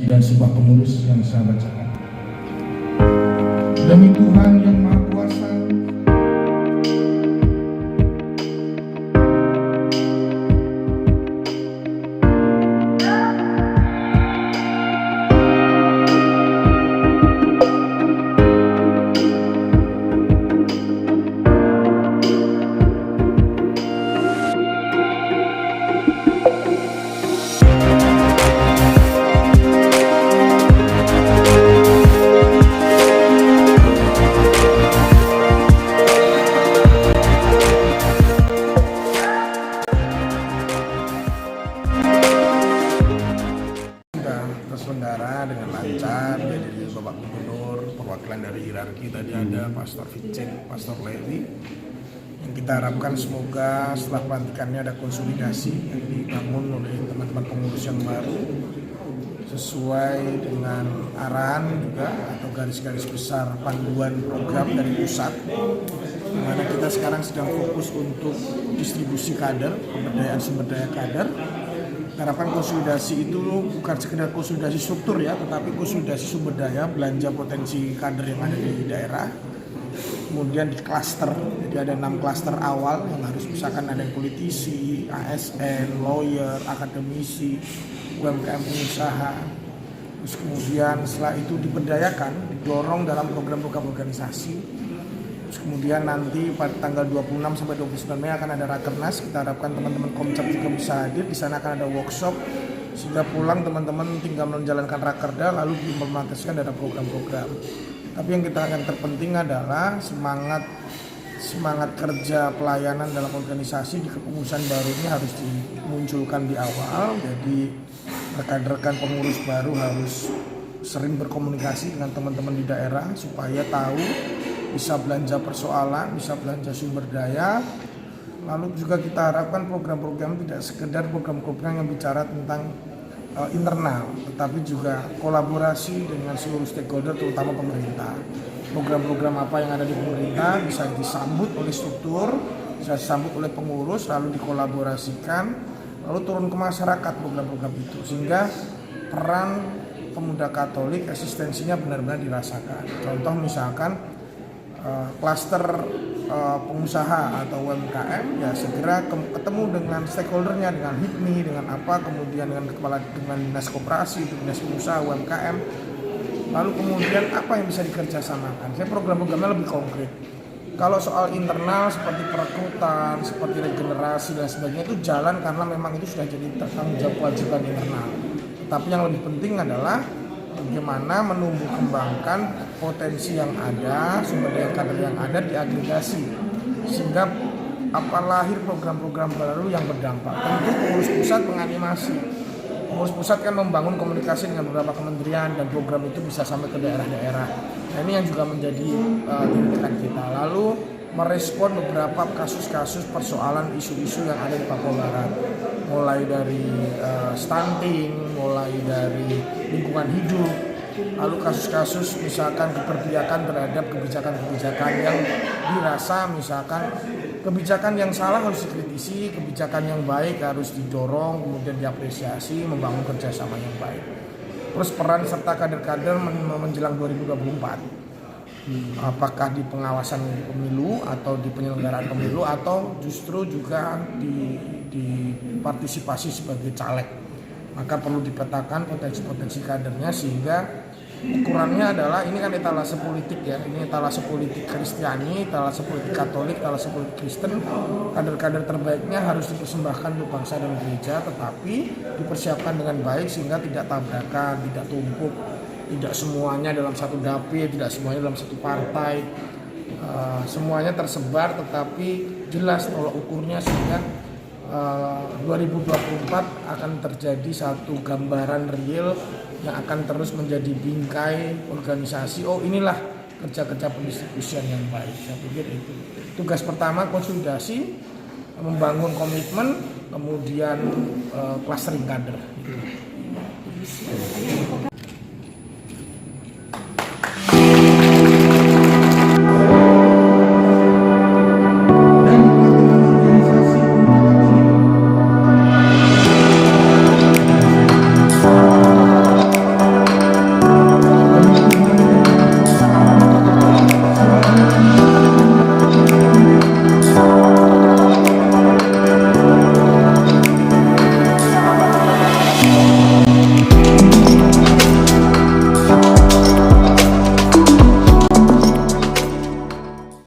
dan sebuah pengurus yang saya bacakan. Demi Tuhan yang Maha Kuasa, terselenggara dengan lancar. Jadi Bapak Gubernur, perwakilan dari hierarki tadi ada Pastor Vincent, Pastor Levi. Yang kita harapkan semoga setelah pelantikannya ada konsolidasi yang dibangun oleh teman-teman pengurus yang baru sesuai dengan arahan juga atau garis-garis besar panduan program dari pusat, di mana kita sekarang sedang fokus untuk distribusi kader, pemberdayaan sumber daya kader. Harapan konsolidasi itu bukan sekedar konsolidasi struktur ya, tetapi konsolidasi sumber daya, belanja potensi kader yang ada di daerah. Kemudian di klaster, jadi ada 6 klaster awal yang harus misalkan ada yang politisi, ASN, lawyer, akademisi, UMKM pengusaha. Terus kemudian setelah itu diberdayakan, didorong dalam program-program organisasi. Terus kemudian nanti pada tanggal 26 sampai 29 Mei akan ada Rakernas. Kita harapkan teman-teman Komcap juga bisa hadir. Di sana akan ada workshop sehingga pulang teman-teman tinggal menjalankan Rakerda lalu diimplementasikan dalam program-program. Tapi yang kita akan terpenting adalah semangat kerja pelayanan dalam organisasi di kepengurusan baru ini harus dimunculkan di awal. Jadi rekan-rekan pengurus baru harus sering berkomunikasi dengan teman-teman di daerah supaya tahu, bisa belanja persoalan, bisa belanja sumber daya. Lalu juga kita harapkan program-program tidak sekedar program-program yang bicara tentang internal, tetapi juga kolaborasi dengan seluruh stakeholder terutama pemerintah. Program-program apa yang ada di pemerintah bisa disambut oleh struktur, bisa disambut oleh pengurus, lalu dikolaborasikan, lalu turun ke masyarakat program-program itu, sehingga peran pemuda Katolik eksistensinya benar-benar dirasakan. Contoh misalkan klaster pengusaha atau UMKM ya segera ketemu dengan stakeholdernya, dengan HIPMI, dengan apa, kemudian dengan dinas koperasi, dinas pengusaha UMKM, lalu kemudian apa yang bisa dikerjasamakan. Saya program-programnya lebih konkret. Kalau soal internal seperti perekrutan, seperti regenerasi dan sebagainya itu jalan karena memang itu sudah jadi tanggung jawab kewajiban internal. Tapi yang lebih penting adalah bagaimana menumbuh kembangkan potensi yang ada, sumber daya kader yang ada diagregasi sehingga lahir program-program baru yang berdampak. Tentu pengurus pusat menganimasi. Pengurus pusat kan membangun komunikasi dengan beberapa kementerian dan program itu bisa sampai ke daerah-daerah. Nah, ini yang juga menjadi tindakan kita. Lalu merespon beberapa kasus-kasus persoalan isu-isu yang ada di Papua Barat, mulai dari stunting, mulai dari lingkungan hidup, lalu kasus-kasus misalkan keberpihakan terhadap kebijakan-kebijakan yang dirasa misalkan kebijakan yang salah harus dikritisi, kebijakan yang baik harus didorong, kemudian diapresiasi, membangun kerjasama yang baik. Terus peran serta kader-kader menjelang 2024. Apakah di pengawasan pemilu atau di penyelenggaraan pemilu atau justru juga di partisipasi sebagai caleg. Maka perlu dipetakan potensi-potensi kadernya sehingga ukurannya adalah ini kan etalase politik ya, ini etalase politik Kristiani, etalase politik Katolik, etalase politik Kristen. Kader-kader terbaiknya harus dipersembahkan untuk bangsa dan gereja, tetapi dipersiapkan dengan baik sehingga tidak tabrakan, tidak tumpuk. Tidak semuanya dalam satu dapil, tidak semuanya dalam satu partai, semuanya tersebar tetapi jelas tolak ukurnya sehingga 2024 akan terjadi satu gambaran real yang akan terus menjadi bingkai organisasi. Oh, inilah kerja-kerja pendistribusian yang baik. Saya pikir itu tugas pertama, konsolidasi, membangun komitmen, kemudian clustering kader.